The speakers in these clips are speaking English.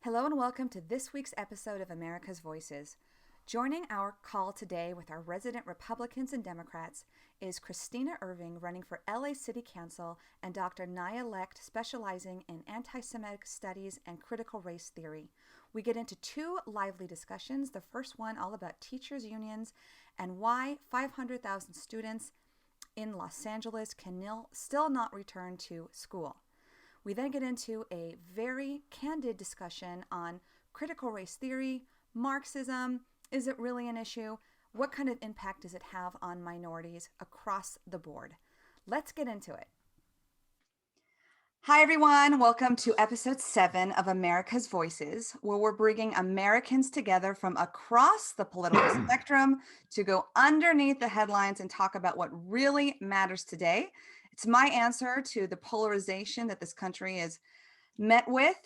Hello and welcome to this week's episode of America's Voices. Joining our call today with our resident Republicans and Democrats is Kristina Irwin, running for LA City Council, and Dr. Naya Lekht, specializing in Antisemitic Studies and critical race theory. We get into two lively discussions, the first one all about teachers' unions and why 500,000 students in Los Angeles can still not return to school. We then get into a very candid discussion on critical race theory, Marxism. Is it really an issue? What kind of impact does it have on minorities across the board? Let's get into it. Hi, everyone. Welcome to episode 7 of America's Voices, where we're bringing Americans together from across the political spectrum to go underneath the headlines and talk about what really matters today. It's my answer to the polarization that this country is met with.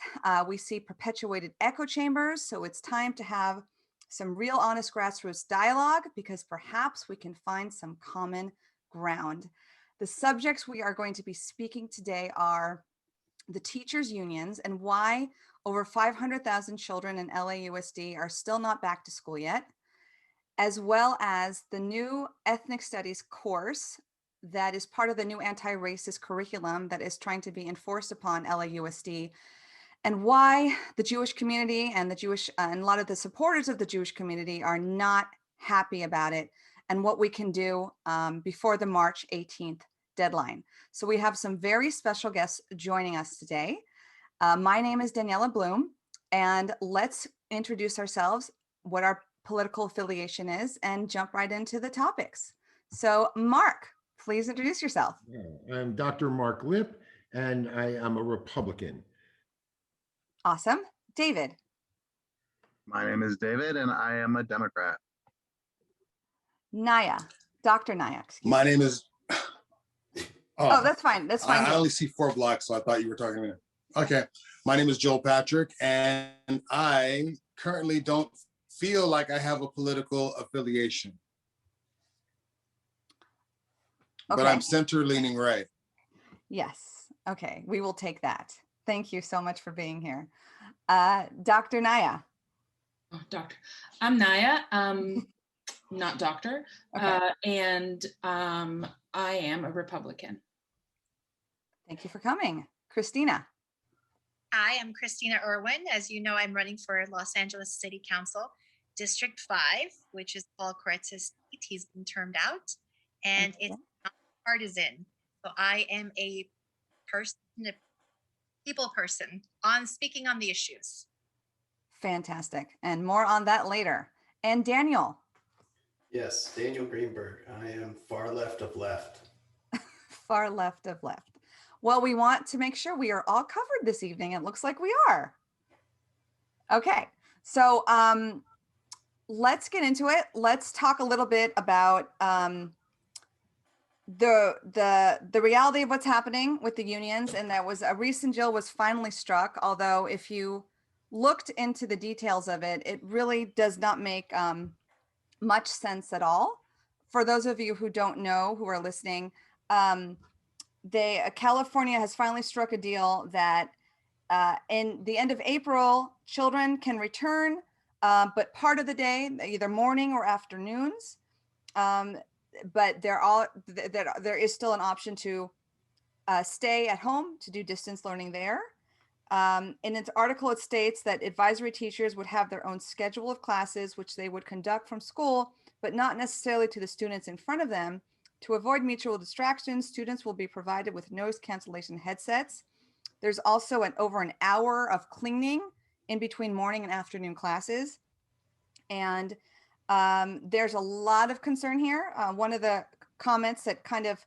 We see perpetuated echo chambers, so it's time to have some real honest grassroots dialogue because perhaps we can find some common ground. The subjects we are going to be speaking today are the teachers' unions and why over 500,000 children in LAUSD are still not back to school yet, as well as the new ethnic studies course that is part of the new anti-racist curriculum that is trying to be enforced upon LAUSD, and why the Jewish community and and a lot of the supporters of the Jewish community are not happy about it, and what we can do before the March 18th deadline. So we have some very special guests joining us today. My name is Daniela Bloom, and let's introduce ourselves, what our political affiliation is, and jump right into the topics. So Mark, please introduce yourself. I'm Dr. Mark Lipp, and I am a Republican. Awesome. David. My name is David, and I am a Democrat. Naya. Dr. Naya. My name is... Oh, that's fine. That's fine. I only see 4 blocks, so I thought you were talking to me. Okay. My name is Joel Patrick, and I currently don't feel like I have a political affiliation. Okay. But I'm center-leaning right. Yes. Okay. We will take that. Thank you so much for being here. Dr. Naya. Oh, doctor. I'm Naya. Not doctor. Okay. And I am a Republican. Thank you for coming. Kristina. Hi, I'm Kristina Irwin. As you know, I'm running for Los Angeles City Council, District 5, which is Paul Koretz's seat. He's been termed out, and Okay. it's not partisan. So I am a people person on speaking on the issues. Fantastic. And more on that later. And Daniel. Yes, Daniel Greenberg. I am far left of left. Far left of left. Well, we want to make sure we are all covered this evening. It looks like we are. Okay, so let's get into it. Let's talk a little bit about the reality of what's happening with the unions. And that was a recent deal was finally struck. Although if you looked into the details of it, it really does not make much sense at all. For those of you who don't know, who are listening, California has finally struck a deal that in the end of April, children can return, but part of the day, either morning or afternoons. But there is still an option to stay at home to do distance learning there. In its article, it states that advisory teachers would have their own schedule of classes, which they would conduct from school, but not necessarily to the students in front of them. To avoid mutual distractions, students will be provided with noise cancellation headsets. There's also over an hour of cleaning in between morning and afternoon classes. And there's a lot of concern here. One of the comments that kind of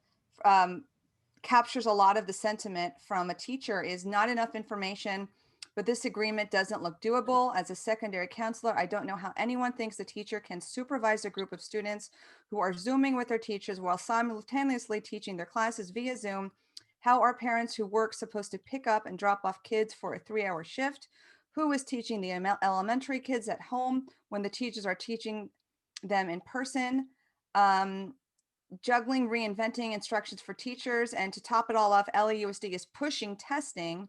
captures a lot of the sentiment from a teacher is not enough information, but this agreement doesn't look doable. As a secondary counselor, I don't know how anyone thinks a teacher can supervise a group of students who are Zooming with their teachers while simultaneously teaching their classes via Zoom. How are parents who work supposed to pick up and drop off kids for a 3-hour shift? Who is teaching the elementary kids at home when the teachers are teaching them in person? Juggling, reinventing instructions for teachers. And to top it all off, LAUSD is pushing testing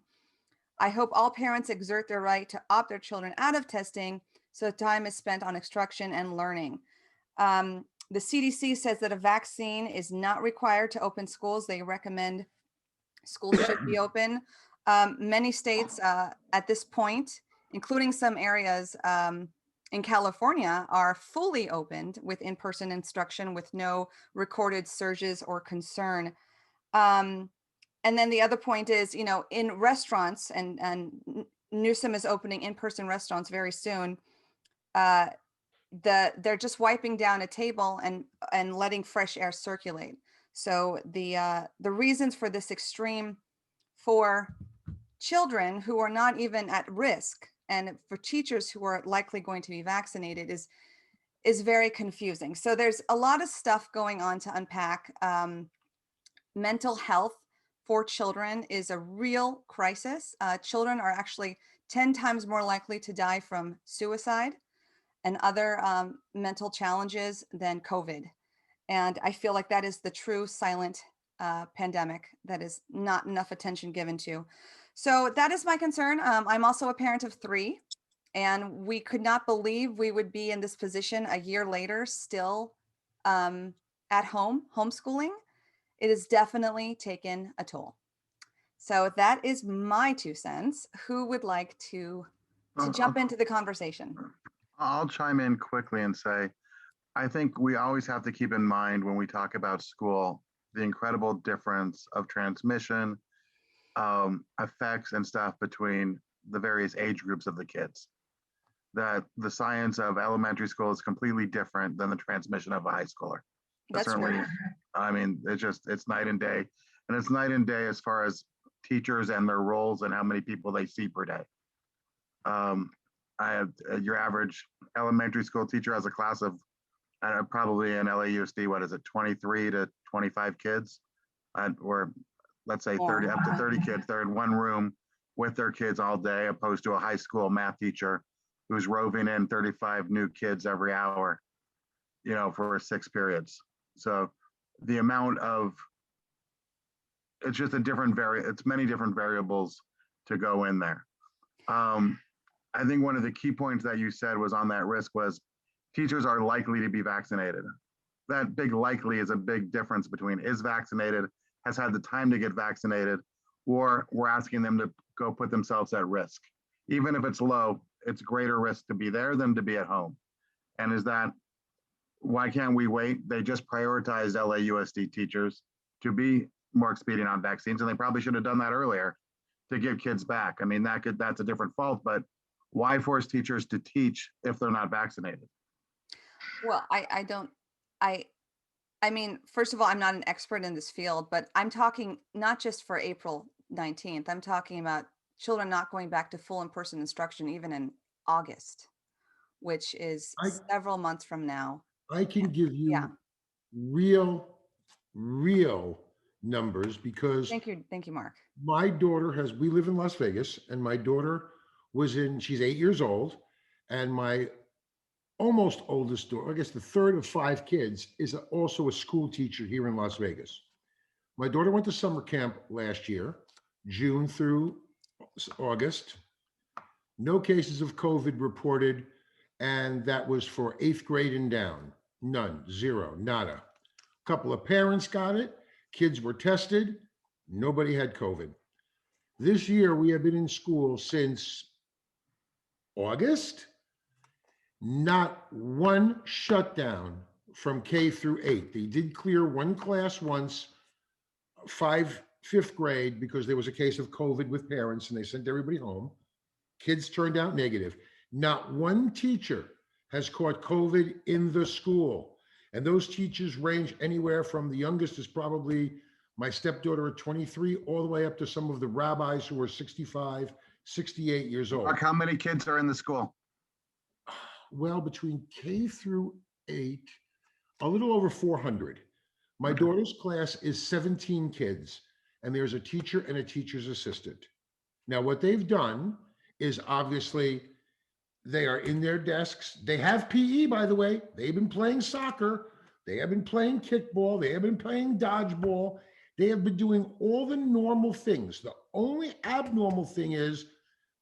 I hope all parents exert their right to opt their children out of testing so time is spent on instruction and learning. The CDC says that a vaccine is not required to open schools. They recommend schools should be open. Many states at this point, including some areas in California, are fully opened with in-person instruction with no recorded surges or concern. And then the other point is, you know, in restaurants, and Newsom is opening in-person restaurants very soon. They're just wiping down a table and letting fresh air circulate. So the reasons for this extreme for children who are not even at risk and for teachers who are likely going to be vaccinated is very confusing. So there's a lot of stuff going on to unpack. Mental health for children is a real crisis. Children are actually 10 times more likely to die from suicide and other mental challenges than COVID. And I feel like that is the true silent pandemic that is not enough attention given to. So that is my concern. I'm also a parent of 3, and we could not believe we would be in this position a year later, still at home, homeschooling. It has definitely taken a toll. So that is my 2 cents. Who would like to jump into the conversation? I'll chime in quickly and say, I think we always have to keep in mind when we talk about school, the incredible difference of transmission, effects and stuff between the various age groups of the kids. That the science of elementary school is completely different than the transmission of a high schooler. That's certainly, true. I mean, it's night and day. And it's night and day as far as teachers and their roles and how many people they see per day. I have your average elementary school teacher has a class of probably in LAUSD, what is it, 23 to 25 kids, or let's say 30 up to 30 kids. They're in one room with their kids all day, opposed to a high school math teacher who's roving in 35 new kids every hour, you know, for 6 periods. So the amount of, it's just a different it's many different variables to go in there. I think one of the key points that you said was on that risk was teachers are likely to be vaccinated. That big likely is a big difference between is vaccinated, has had the time to get vaccinated, or we're asking them to go put themselves at risk. Even if it's low, it's greater risk to be there than to be at home. And is that, why can't we wait? They just prioritized LAUSD teachers to be more expedient on vaccines, and they probably should have done that earlier to give kids back. I mean, that's a different fault, but why force teachers to teach if they're not vaccinated? Well, I mean, first of all, I'm not an expert in this field, but I'm talking not just for April 19th. I'm talking about children not going back to full in-person instruction even in August, which is several months from now. I can give you real numbers because Thank you, Mark. my daughter we live in Las Vegas, and my daughter she's 8 years old, and my almost oldest daughter, I guess the third of 5 kids, is also a school teacher here in Las Vegas. My daughter went to summer camp last year, June through August. No cases of COVID reported, and that was for 8th grade and down. None, zero, nada. A couple of parents got it. Kids were tested. Nobody had COVID. This year, we have been in school since August. Not one shutdown from K through 8. They did clear one class once, 5th grade, because there was a case of COVID with parents and they sent everybody home. Kids turned out negative. Not one teacher has caught COVID in the school. And those teachers range anywhere from the youngest is probably my stepdaughter at 23, all the way up to some of the rabbis who are 65, 68 years old. Mark, how many kids are in the school? Well, between K through 8, a little over 400. My daughter's class is 17 kids, and there's a teacher and a teacher's assistant. Now, what they've done is obviously they are in their desks. They have PE, by the way. They've been playing soccer. They have been playing kickball. They have been playing dodgeball. They have been doing all the normal things. The only abnormal thing is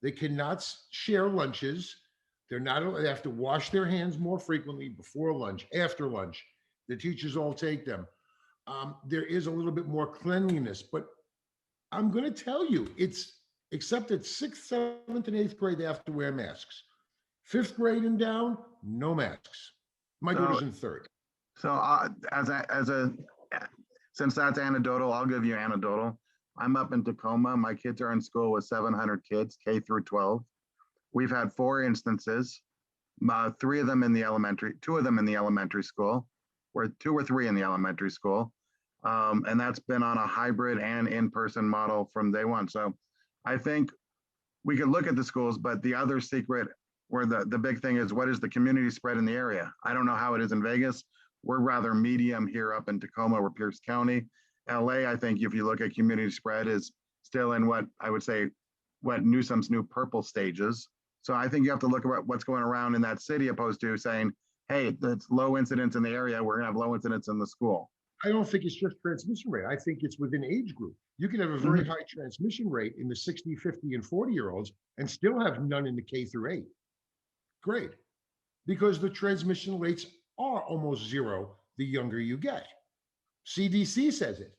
they cannot share lunches. They have to wash their hands more frequently before lunch, after lunch. The teachers all take them. There is a little bit more cleanliness, but I'm going to tell you, except at 6th, 7th, and 8th grade, they have to wear masks. 5th grade and down, no masks. My daughter's in 3rd. So since that's anecdotal, I'll give you anecdotal. I'm up in Tacoma. My kids are in school with 700 kids, K through 12. We've had 4 instances, 3 of them in the elementary, 2 of them in the elementary school, or 2 or 3 in the elementary school. And that's been on a hybrid and in-person model from day one. So I think we could look at the schools, but the other secret, where the big thing is, what is the community spread in the area? I don't know how it is in Vegas. We're rather medium here up in Tacoma, we're Pierce County. LA, I think if you look at community spread, is still in what I would say, what Newsom's new purple stages. So I think you have to look at what's going around in that city, opposed to saying, hey, it's low incidence in the area, we're gonna have low incidence in the school. I don't think it's just transmission rate. I think it's within age group. You can have a very high transmission rate in the 60, 50, and 40-year-olds and still have none in the K through 8 grade, because the transmission rates are almost zero the younger you get. CDC says it.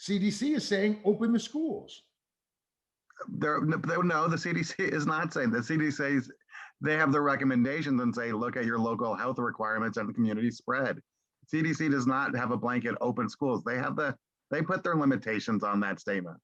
CDC is saying open the schools. No, the CDC is not saying. The CDC says they have the recommendations and say, look at your local health requirements and the community spread. CDC does not have a blanket open schools. They put their limitations on that statement.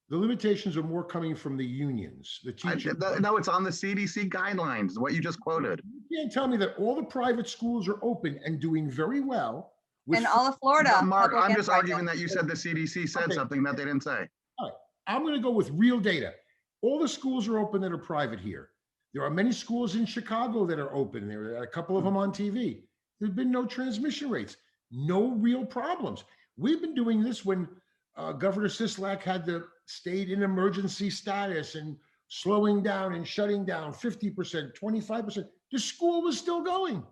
The limitations are more coming from the unions. The teachers. No, it's on the CDC guidelines, what you just quoted. You can't tell me that all the private schools are open and doing very well. In all of Florida. But Mark, public I'm and just private. arguing that you said the CDC said something that they didn't say. All right. I'm going to go with real data. All the schools are open that are private here. There are many schools in Chicago that are open. There are a couple of them on TV. There's been no transmission rates, no real problems. We've been doing this when Governor Sisolak had stayed in emergency status and slowing down and shutting down 50%, 25%. The school was still going.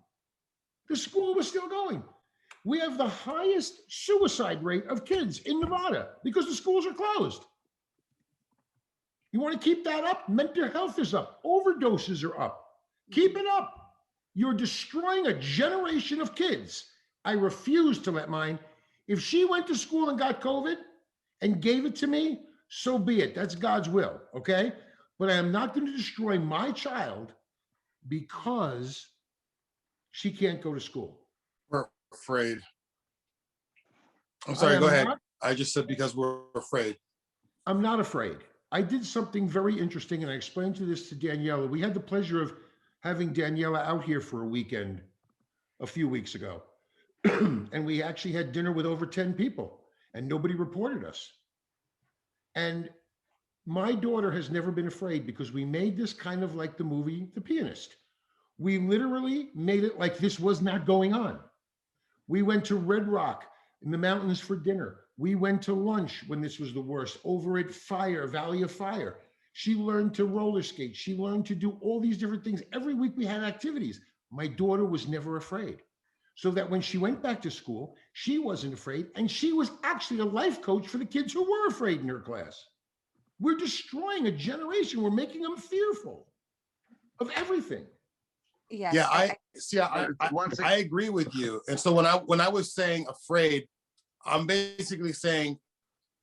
The school was still going. We have the highest suicide rate of kids in Nevada because the schools are closed. You want to keep that up? Mental health is up. Overdoses are up. Keep it up. You're destroying a generation of kids. I refuse to let mine. If she went to school and got COVID and gave it to me, so be it. That's God's will, okay? But I am not going to destroy my child because she can't go to school. We're afraid. I'm sorry, go ahead. I just said because we're afraid. I'm not afraid. I did something very interesting, and I explained this to Daniela. We had the pleasure of having Daniela out here for a weekend a few weeks ago. And we actually had dinner with over 10 people, and nobody reported us. And my daughter has never been afraid because we made this kind of like the movie The Pianist. We literally made it like this was not going on. We went to Red Rock in the mountains for dinner. We went to lunch when this was the worst, over at Valley of Fire. She learned to roller skate. She learned to do all these different things. Every week we had activities. My daughter was never afraid. So that when she went back to school, she wasn't afraid. And she was actually a life coach for the kids who were afraid in her class. We're destroying a generation. We're making them fearful of everything. Yes. Yeah, I agree with you. And so when I was saying afraid, I'm basically saying,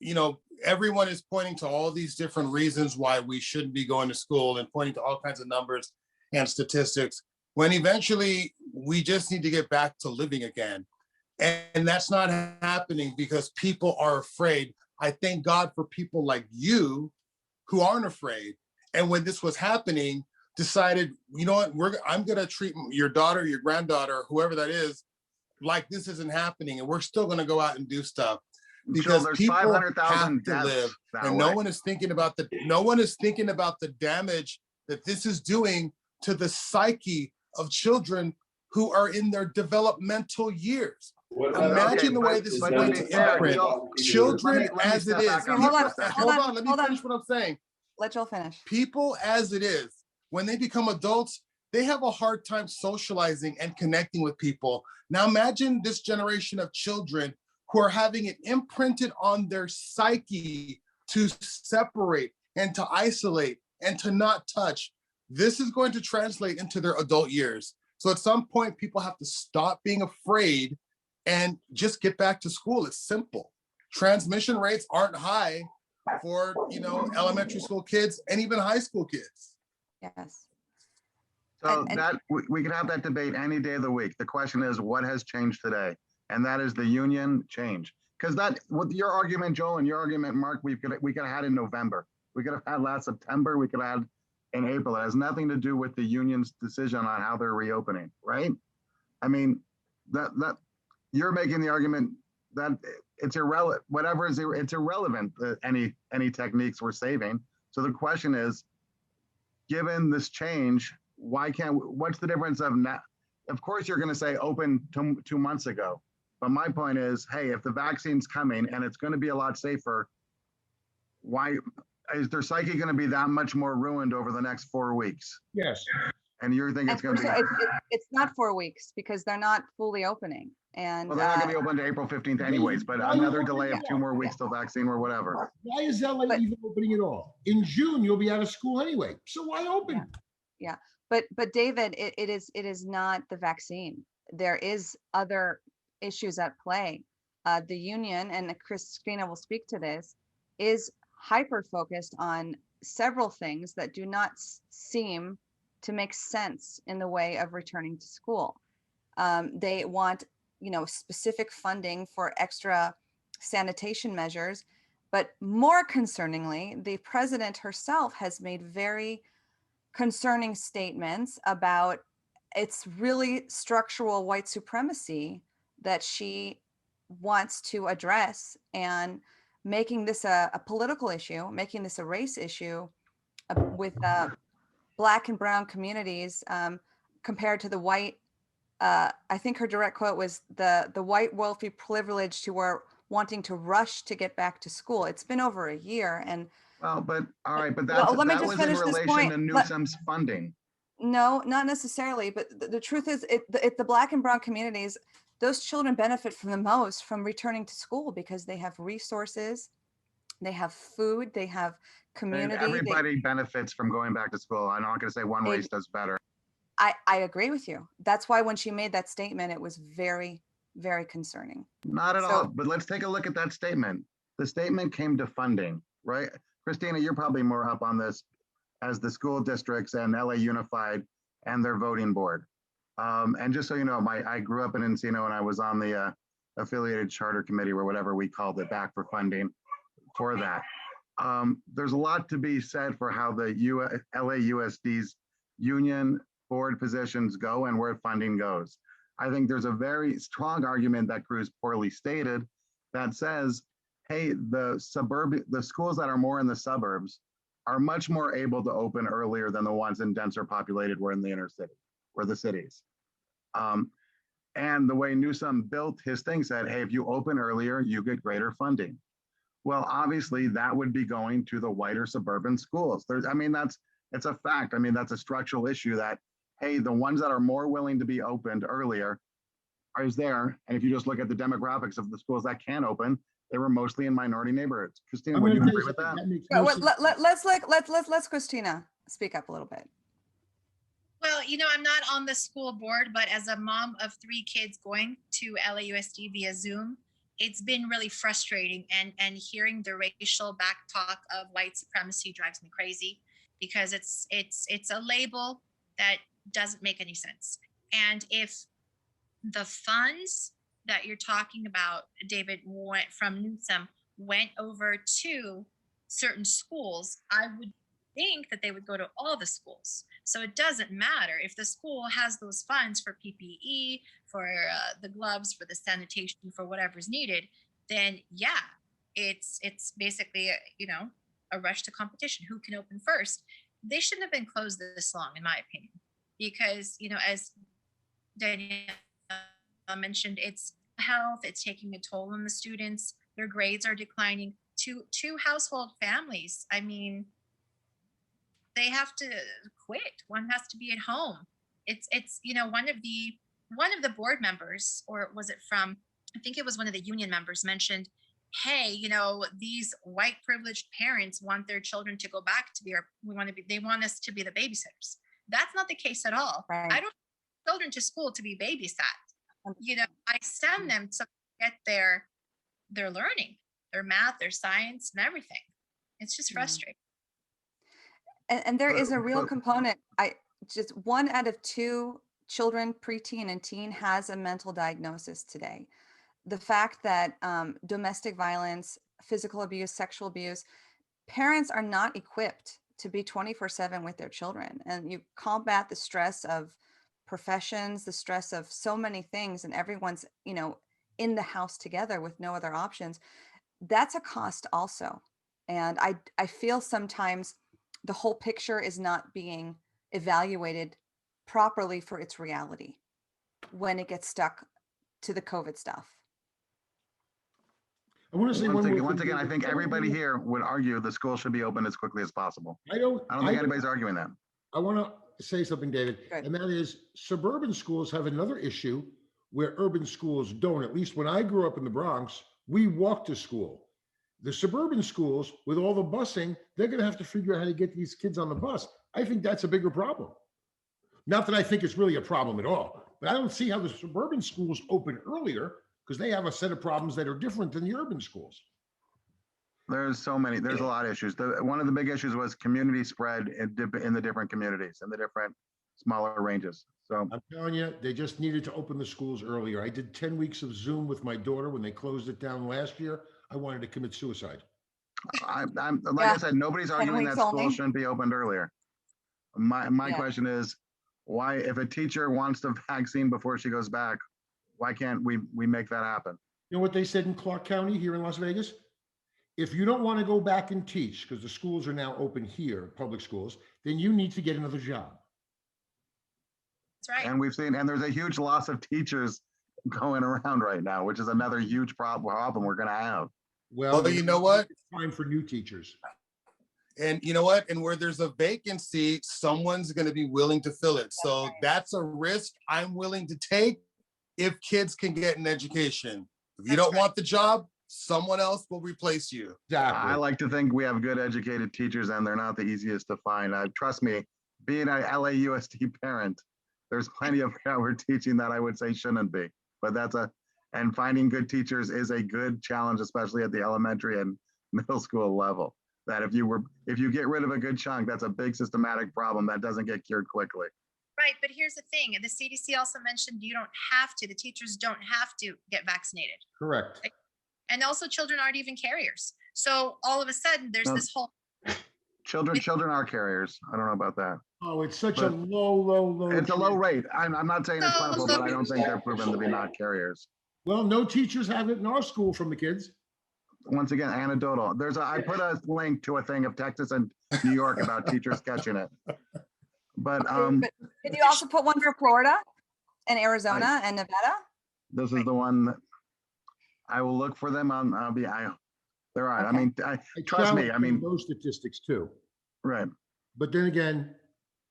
you know, everyone is pointing to all these different reasons why we shouldn't be going to school and pointing to all kinds of numbers and statistics, when eventually we just need to get back to living again. And that's not happening because people are afraid. I thank God for people like you who aren't afraid. And when this was happening, decided, you know what, I'm going to treat your daughter, your granddaughter, whoever that is, like this isn't happening. And we're still going to go out and do stuff because people have to live. And no one is thinking about the damage that this is doing to the psyche of children who are in their developmental years. Imagine the way this is going to imprint children as it is. Hold on, let me finish what I'm saying. Let Joel finish. People as it is, when they become adults, they have a hard time socializing and connecting with people. Now imagine this generation of children who are having it imprinted on their psyche to separate and to isolate and to not touch. This is going to translate into their adult years. So at some point, people have to stop being afraid and just get back to school. It's simple. Transmission rates aren't high for, elementary school kids and even high school kids. Yes. So that we could have that debate any day of the week. The question is, what has changed today? And that is the union change. Because that, with your argument, Joel, and your argument, Mark, we could have had in November. We could have had last September. We could have had in April. It has nothing to do with the union's decision on how they're reopening, right? I mean, that you're making the argument that it's irrelevant. Whatever is, it's irrelevant. Any techniques we're saving. So the question is, given this change, what's the difference of now? Of course, you're going to say open 2 months ago. But my point is, hey, if the vaccine's coming and it's going to be a lot safer, why is their psyche going to be that much more ruined over the next 4 weeks? Yes. And you're thinking it's going to be... It's not 4 weeks because they're not fully opening. And well, they're not going to be open to April 15th anyways, but another delay of 2 more weeks till vaccine or whatever. Why is LA even opening at all? In June, you'll be out of school anyway. So why open? Yeah. But David, it is not the vaccine. There is other issues at play. The union, and Kristina will speak to this, is hyper focused on several things that do not seem to make sense in the way of returning to school. They want, specific funding for extra sanitation measures, but more concerningly, the president herself has made very concerning statements about it's really structural white supremacy that she wants to address, and making this a political issue, making this a race issue with Black and brown communities compared to the white. I think her direct quote was the white wealthy privileged who are wanting to rush to get back to school. It's been over a year, and well, but all right, but that was in relation to Newsom's funding. No, not necessarily. But the truth is, the Black and brown communities, those children benefit from the most from returning to school because they have resources, they have food, they have community. And everybody benefits from going back to school. I'm not going to say one race does better. I agree with you. That's why when she made that statement, it was very, very concerning. Not at all. But let's take a look at that statement. The statement came to funding, right? Kristina, you're probably more up on this as the school districts and LA Unified and their voting board. And just so you know, I grew up in Encino and I was on the affiliated charter committee or whatever we called it back for funding for that. There's a lot to be said for how the LAUSD's union board positions go and where funding goes. I think there's a very strong argument that Cruz poorly stated that says, hey, the schools that are more in the suburbs are much more able to open earlier than the ones in denser populated or in the inner city or the cities. And the way Newsom built his thing said, hey, if you open earlier, you get greater funding. Well, obviously that would be going to the whiter suburban schools. It's a fact. I mean, that's a structural issue that, hey, the ones that are more willing to be opened earlier is there. And if you just look at the demographics of the schools that can open, they were mostly in minority neighborhoods. Kristina, would you agree with that? Let's Kristina speak up a little bit. Well, I'm not on the school board, but as a mom of 3 kids going to LAUSD via Zoom, it's been really frustrating, and hearing the racial back talk of white supremacy drives me crazy, because it's a label that doesn't make any sense. And if the funds that you're talking about, David, went from Newsom went over to certain schools, I would think that they would go to all the schools. So it doesn't matter if the school has those funds for PPE, for the gloves, for the sanitation, for whatever's needed, then yeah, it's basically a rush to competition. Who can open first? They shouldn't have been closed this long, in my opinion, because as Danielle mentioned, it's health, it's taking a toll on the students. Their grades are declining. Two household families, I mean, they have to quit. One has to be at home. It's one of the board members, or was it from I think it was one of the union members mentioned, hey, these white privileged parents want their children to go back to they want us to be the babysitters. That's not the case at all. Right. I don't send children to school to be babysat. I send them to get their learning, their math, their science, and everything. It's just frustrating. And there is a real component. Just 1 out of 2 children, preteen and teen, has a mental diagnosis today. The fact that domestic violence, physical abuse, sexual abuse, parents are not equipped to be 24/7 with their children. And you combat the stress of professions, the stress of so many things, and everyone's, in the house together with no other options. That's a cost also. And I feel sometimes the whole picture is not being evaluated properly for its reality when it gets stuck to the COVID stuff. I want to say once again, I think everybody here would argue the school should be open as quickly as possible. I don't think anybody's arguing that. I want to say something, David, Good. and that is suburban schools have another issue where urban schools don't. At least when I grew up in the Bronx, we walked to school. The suburban schools, with all the busing, they're going to have to figure out how to get these kids on the bus. I think that's a bigger problem. Not that I think it's really a problem at all, but I don't see how the suburban schools open earlier because they have a set of problems that are different than the urban schools. There's a lot of issues. One of the big issues was community spread in the different communities and the different smaller ranges. So I'm telling you, they just needed to open the schools earlier. I did 10 weeks of Zoom with my daughter when they closed it down last year. I wanted to commit suicide. I said, nobody's arguing that school shouldn't be opened earlier. My question is, why, if a teacher wants the vaccine before she goes back, why can't we make that happen? You know what they said in Clark County here in Las Vegas? If you don't want to go back and teach, because the schools are now open here, public schools, then you need to get another job. That's right. And there's a huge loss of teachers going around right now, which is another huge problem we're going to have. Well, you know what? It's time for new teachers. And you know what? And where there's a vacancy, someone's going to be willing to fill it. So that's a risk I'm willing to take if kids can get an education. If you don't want the job, someone else will replace you. Exactly. I like to think we have good educated teachers, and they're not the easiest to find. Trust me, being an LAUSD parent, there's plenty of that we're teaching that I would say shouldn't be. But and finding good teachers is a good challenge, especially at the elementary and middle school level. That if you get rid of a good chunk, that's a big systematic problem that doesn't get cured quickly. Right, but here's the thing. The CDC also mentioned the teachers don't have to get vaccinated. Correct. Right? And also children aren't even carriers. So all of a sudden there's this whole... Children are carriers. I don't know about that. Oh, it's such a low. It's a low rate. I'm not saying it's plentiful, but I don't think they're proven to be not carriers. Well, no teachers have it in our school from the kids. Once again, anecdotal. I put a link to a thing of Texas and New York about teachers catching it. But did you also put one for Florida and Arizona and Nevada? This is the one that I will look for them on. They're all right. Okay. I mean, trust me. I mean, those statistics too. Right. But then again,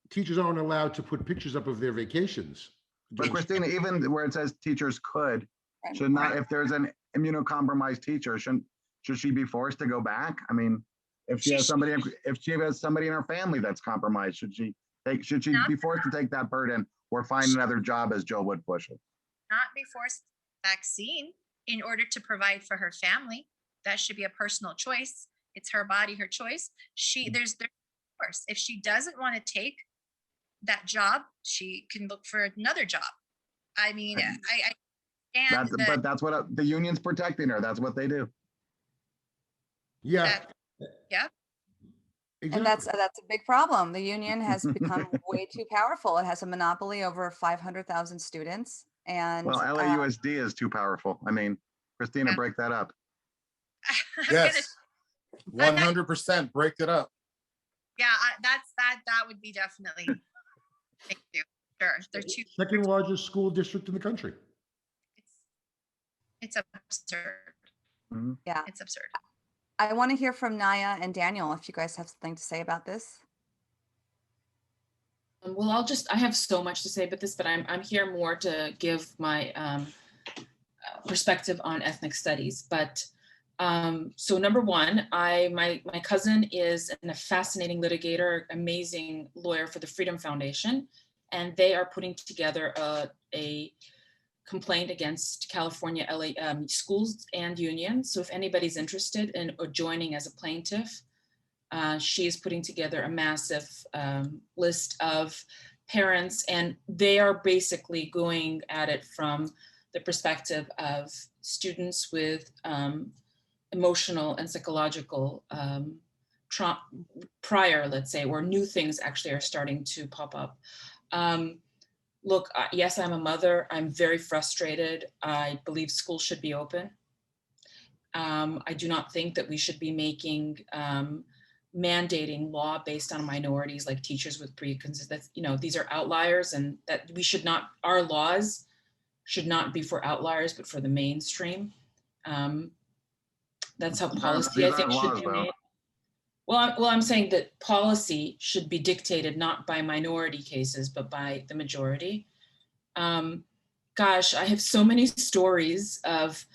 teachers aren't allowed to put pictures up of their vacations. But Kristina, even where it says teachers should not. If there's an immunocompromised teacher, should she be forced to go back? I mean, if she has somebody in her family that's compromised, should she be forced to take that burden or find another job, as Joe would push it? Not be forced vaccine in order to provide for her family. That should be a personal choice. It's her body, her choice. There's of course, if she doesn't want to take that job, she can look for another job. I mean, but that's what the union's protecting her. That's what they do. Yeah. Yeah. Exactly. And that's a big problem. The union has become way too powerful. It has a monopoly over 500,000 students. And LAUSD is too powerful. I mean, Kristina, break that up. Yes, 100% break it up. Yeah, that would be definitely. Thank you. Sure, they're too. Second largest school district in the country. It's absurd. Mm-hmm. Yeah, it's absurd. I want to hear from Naya and Daniel if you guys have something to say about this. Well, I have so much to say about this, but I'm here more to give my perspective on ethnic studies. But so number one, my cousin is a fascinating litigator, amazing lawyer for the Freedom Foundation, and they are putting together a complaint against California LA schools and unions. So if anybody's interested in joining as a plaintiff, she is putting together a massive list of parents, and they are basically going at it from the perspective of students with emotional and psychological prior, let's say, where new things actually are starting to pop up. Look, yes, I'm a mother. I'm very frustrated. I believe schools should be open. I do not think that we should be making mandating law based on minorities like teachers with preconceptions. That's, you know, these are outliers, and that we should not, our laws should not be for outliers, but for the mainstream. That's how policy, I think, should be made. Well, I'm saying that policy should be dictated not by minority cases, but by the majority. Gosh, I have so many stories of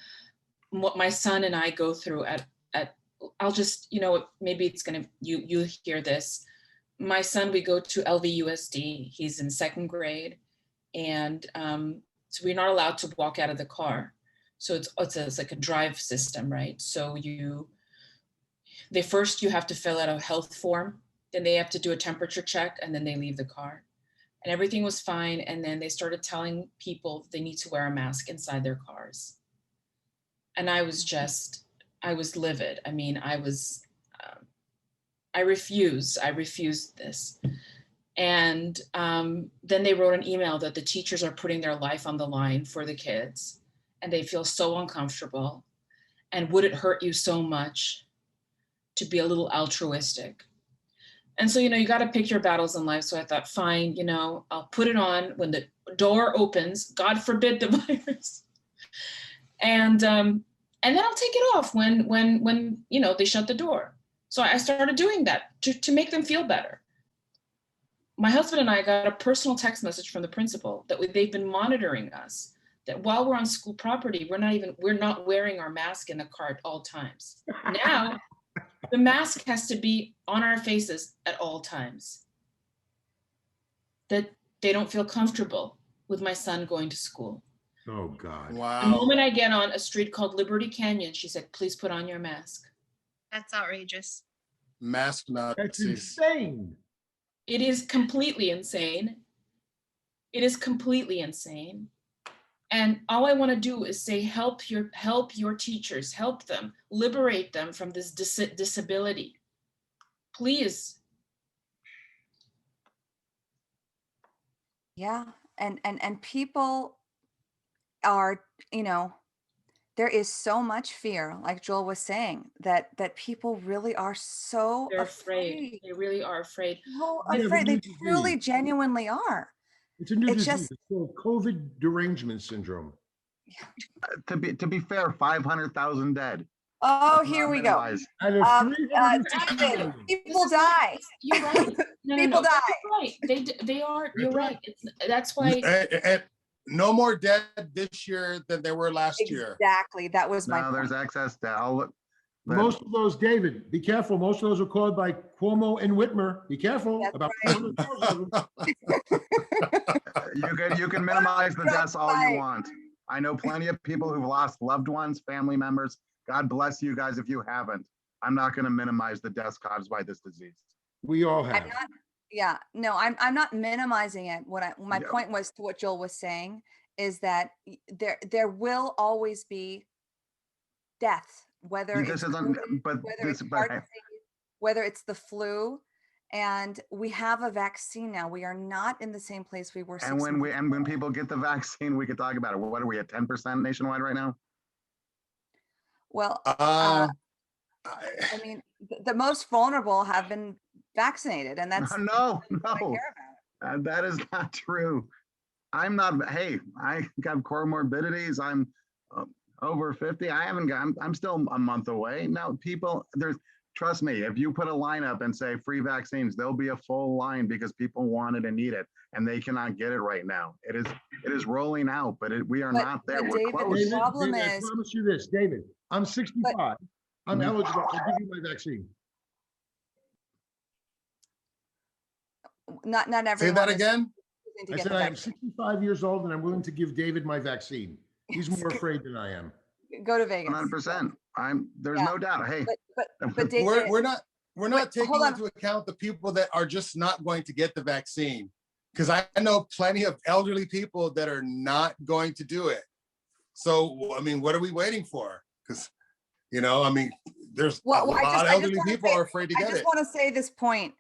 what my son and I go through at I'll just, you know, maybe it's gonna, you hear this. My son, we go to LAUSD, he's in 2nd grade, and so we're not allowed to walk out of the car. So it's like a drive system, right? So you have to fill out a health form, then they have to do a temperature check, and then they leave the car. And everything was fine. And then they started telling people they need to wear a mask inside their cars. And I was livid. I mean, I refused this. And then they wrote an email that the teachers are putting their life on the line for the kids, and they feel so uncomfortable. And would it hurt you so much to be a little altruistic? And so, you know, you got to pick your battles in life. So I thought, fine, you know, I'll put it on when the door opens, God forbid the virus. And then I'll take it off when you know, they shut the door. So I started doing that to make them feel better. My husband and I got a personal text message from the principal that they've been monitoring us, that while we're on school property, we're not wearing our mask in the car at all times. Now, the mask has to be on our faces at all times. That they don't feel comfortable with my son going to school. Oh, God. Wow. The moment I get on a street called Liberty Canyon, she said, please put on your mask. That's outrageous. Mask Nazis. That's insane. It is completely insane. It is completely insane. And all I want to do is say, help your teachers, help them, liberate them from this disability. Please. Yeah, and people are, you know, there is so much fear, like Joel was saying, that people really are so They're afraid. They really are afraid. So afraid. They truly, genuinely are. It's a new disease. Just, it's called COVID derangement syndrome. To be fair, 500,000 dead. Oh, here we go. People die. You're right. People die. You're right. They are. You're right. That's why. And no more dead this year than there were last year. Exactly. That was my point. There's excess death. Most of those, David, be careful. Most of those were caused by Cuomo and Whitmer. Be careful. That's about right. You can minimize the deaths all you want. I know plenty of people who've lost loved ones, family members. God bless you guys if you haven't. I'm not going to minimize the deaths caused by this disease. We all have. I'm not minimizing it. My point was to what Joel was saying is that there will always be death, whether it's the flu, and we have a vaccine now. We are not in the same place we were. And when people get the vaccine, we could talk about it. What are we at 10% nationwide right now? Well, I mean, the most vulnerable have been vaccinated, and that's no. That is not true. I'm not. Hey, I got comorbidities. I'm over 50. I'm still a month away. Now, people, there's trust me, if you put a line up and say free vaccines, there'll be a full line because people want it and need it, and they cannot get it right now. It is rolling out, but we are not there. We're David, close. the problem David, is, I promise you this, David, I'm 65. I'm eligible. I'll give you my vaccine. not everyone. Say that is again? choosing to I get said the I am vaccine. 65 years old and I'm willing to give David my vaccine. He's more afraid than I am. Go to Vegas. 100%. There's Yeah. no doubt. Hey, But David, We're not Wait, taking hold on. into account the people that are just not going to get the vaccine. Because I know plenty of elderly people that are not going to do it. So, I mean, what are we waiting for? Because, I mean, there's a lot of elderly people are afraid to get it. I just want to say this point,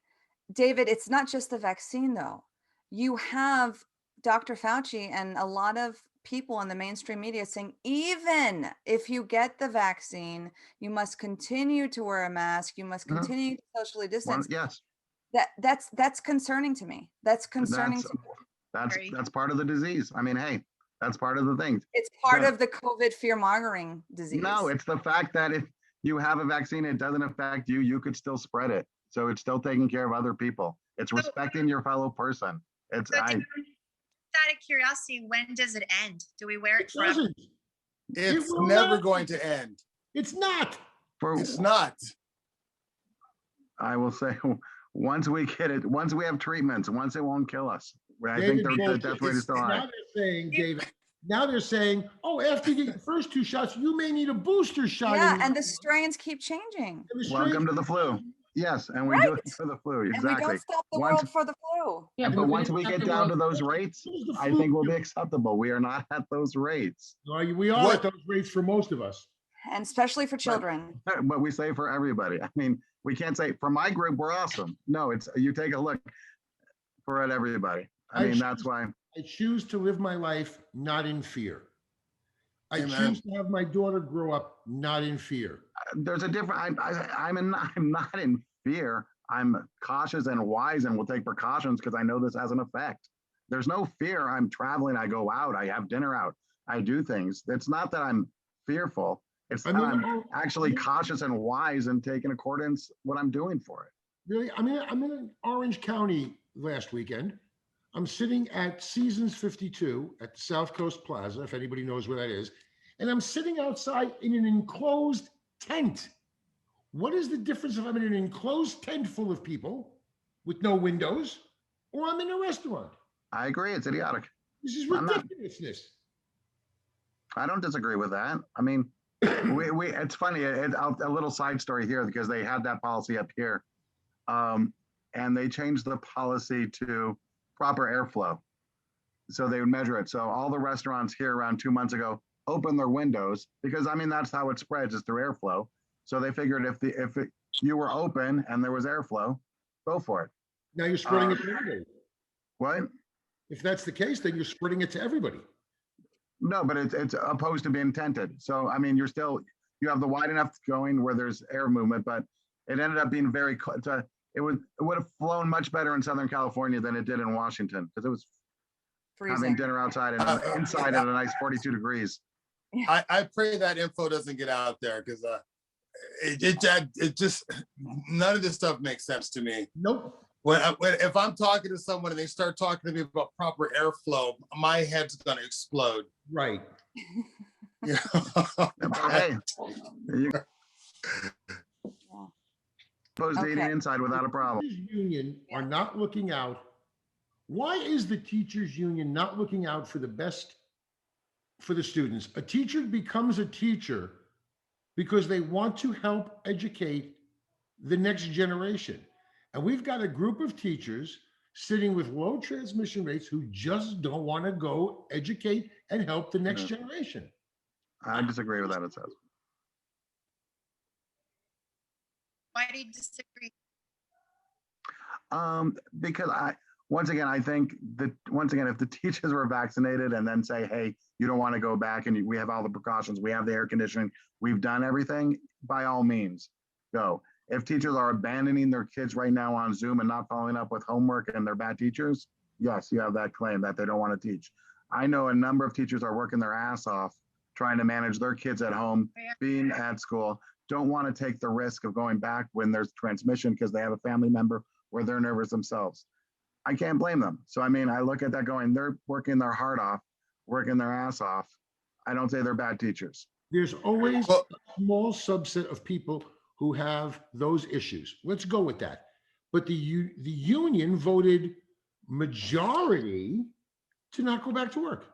David, it's not just the vaccine though. You have Dr. Fauci and a lot of people in the mainstream media saying, even if you get the vaccine, you must continue to wear a mask. You must continue to socially distance. yes. That's concerning to me. That's concerning to me. That's part of the disease. I mean, hey, that's part of the thing. It's part of the COVID fear-mongering disease. No, it's the fact that if you have a vaccine, it doesn't affect you. You could still spread it. So it's still taking care of other people. It's respecting your fellow person. Out of curiosity, when does it end? Do we wear it forever? It's never going to end. It's not. It's not. I will say, once we get it, once we have treatments, once it won't kill us. I think the death rate is still high. Now they're saying, David, oh, after you get the first 2 shots, you may need a booster shot. Yeah, and the strains keep changing. Welcome to the flu. Yes, and we do it for the flu. Exactly. And we don't stop the world for the flu. Yeah, but once we get down to those rates, I think we'll be acceptable. We are not at those rates. We are at those rates for most of us. And especially for children. But we say for everybody. I mean, we can't say for my group, we're awesome. No, it's you take a look for everybody. I mean, that's why. I choose to live my life not in fear. I choose to have my daughter grow up not in fear. There's a different, I'm not in fear. I'm cautious and wise and will take precautions because I know this has an effect. There's no fear. I'm traveling. I go out. I have dinner out. I do things. It's not that I'm fearful. It's that I'm actually cautious and wise and taking accordance what I'm doing for it. Really? I'm in Orange County last weekend. I'm sitting at Seasons 52 at the South Coast Plaza, if anybody knows where that is. And I'm sitting outside in an enclosed tent. What is the difference if I'm in an enclosed tent full of people with no windows or I'm in a restaurant? I agree. It's idiotic. This is ridiculousness. I don't disagree with that. I mean, it's funny, a little side story here because they had that policy up here and they changed the policy to proper airflow. So they would measure it. So all the restaurants here around 2 months ago opened their windows because I mean, that's how it spreads is through airflow. So they figured if you were open and there was airflow, go for it. Now you're spreading it to everybody. What? If that's the case, then you're spreading it to everybody. No, but it's opposed to being tented. So, I mean, you have the wide enough going where there's air movement, but it ended up being very, it would have flown much better in Southern California than it did in Washington because it was having dinner outside and inside at a nice 42 degrees. I pray that info doesn't get out there because it just, none of this stuff makes sense to me. Nope. If I'm talking to someone and they start talking to me about proper airflow, my head's gonna explode. Right. You know? Hey, opposed to eating inside without a problem. The teachers union are not looking out. Why is the teachers union not looking out for the best for the students? A teacher becomes a teacher because they want to help educate the next generation. And we've got a group of teachers sitting with low transmission rates who just don't want to go educate and help the next generation. I disagree with that, it says. Why do you disagree? Because once again, I think that if the teachers were vaccinated and then say, hey, you don't want to go back and we have all the precautions, we have the air conditioning, we've done everything, by all means, go. If teachers are abandoning their kids right now on Zoom and not following up with homework and they're bad teachers, yes, you have that claim that they don't want to teach. I know a number of teachers are working their ass off trying to manage their kids at home, being at school, don't want to take the risk of going back when there's transmission because they have a family member or they're nervous themselves. I can't blame them. So, I mean, I look at that going, they're working their heart off, working their ass off. I don't say they're bad teachers. There's always a small subset of people who have those issues. Let's go with that. But the union voted majority to not go back to work.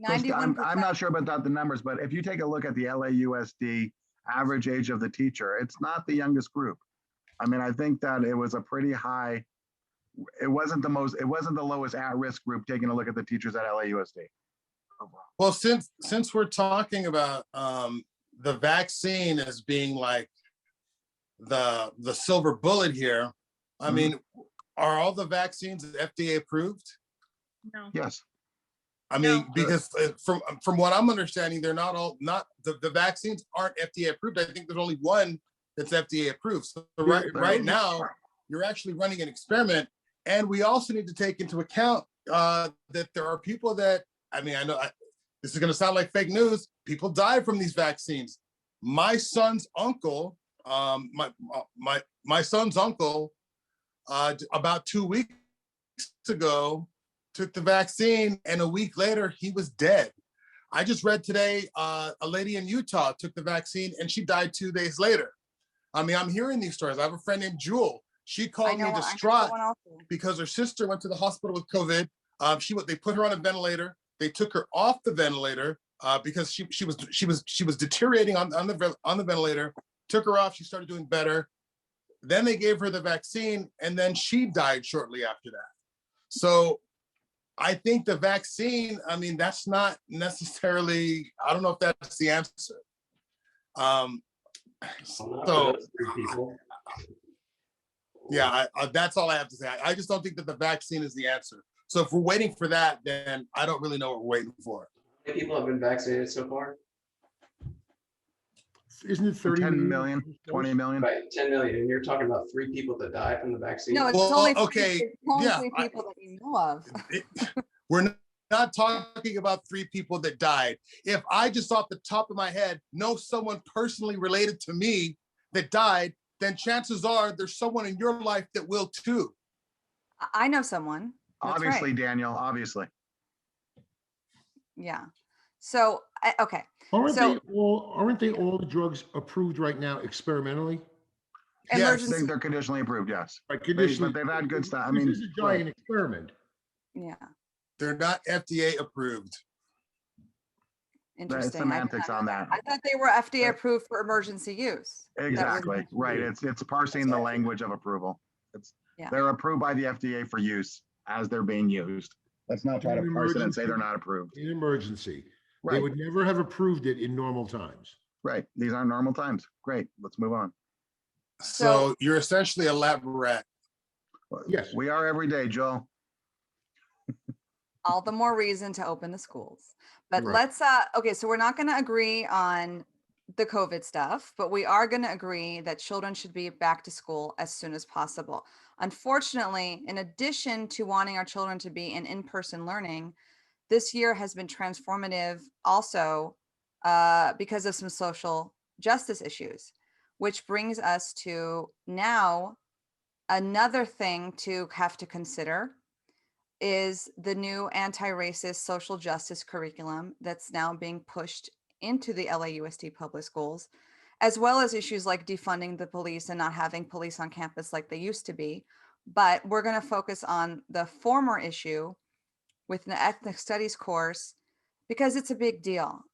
91%. I'm not sure about the numbers, but if you take a look at the LAUSD average age of the teacher, it's not the youngest group. I mean, I think that it was a pretty high, it wasn't the lowest at-risk group taking a look at the teachers at LAUSD. Well, since we're talking about the vaccine as being like the silver bullet here, I mean, are all the vaccines FDA approved? No. Yes. I mean, because from what I'm understanding, they're not all, the vaccines aren't FDA approved. I think there's only one that's FDA approved. So right now, you're actually running an experiment. And we also need to take into account that there are people that, I mean, I know this is going to sound like fake news. People die from these vaccines. My son's uncle, my son's uncle, about 2 weeks ago, took the vaccine, and a week later, he was dead. I just read today, a lady in Utah took the vaccine, and she died 2 days later. I mean, I'm hearing these stories. I have a friend named Jewel. She called me distraught because her sister went to the hospital with COVID. They put her on a ventilator. They took her off the ventilator because she was deteriorating on the ventilator. Took her off. She started doing better. Then they gave her the vaccine, and then she died shortly after that. So I think the vaccine, I mean, that's not necessarily, I don't know if that's the answer. So, yeah, that's all I have to say. I just don't think that the vaccine is the answer. So if we're waiting for that, then I don't really know what we're waiting for. How many people have been vaccinated so far? Isn't it 30 10 million, 20 million? Right, 10 million. And you're talking about 3 people that died from the vaccine? No, it's only three people that you know of. We're not talking about 3 people that died. If I just off the top of my head know someone personally related to me that died, then chances are there's someone in your life that will too. I know someone. That's obviously, right. Daniel, obviously. Yeah. So, okay. Aren't they all the drugs approved right now experimentally? Yes, they're conditionally approved, yes. Right, but they've had good stuff. I mean, this is a giant experiment. Yeah. They're not FDA approved. Interesting. Semantics on that. I thought they were FDA approved for emergency use. Exactly. Right. It's parsing the language of approval. They're approved by the FDA for use as they're being used. Let's not try to parse it and say they're not approved. In emergency. Right. They would never have approved it in normal times. Right. These aren't normal times. Great. Let's move on. So you're essentially a lab rat. Yes. We are every day, Joel. All the more reason to open the schools. But let's, okay, so we're not going to agree on the COVID stuff, but we are going to agree that children should be back to school as soon as possible. Unfortunately, in addition to wanting our children to be in in-person learning, this year has been transformative also because of some social justice issues, which brings us to now another thing to have to consider is the new anti-racist social justice curriculum that's now being pushed into the LAUSD public schools, as well as issues like defunding the police and not having police on campus like they used to be. But we're going to focus on the former issue with an ethnic studies course because it's a big deal.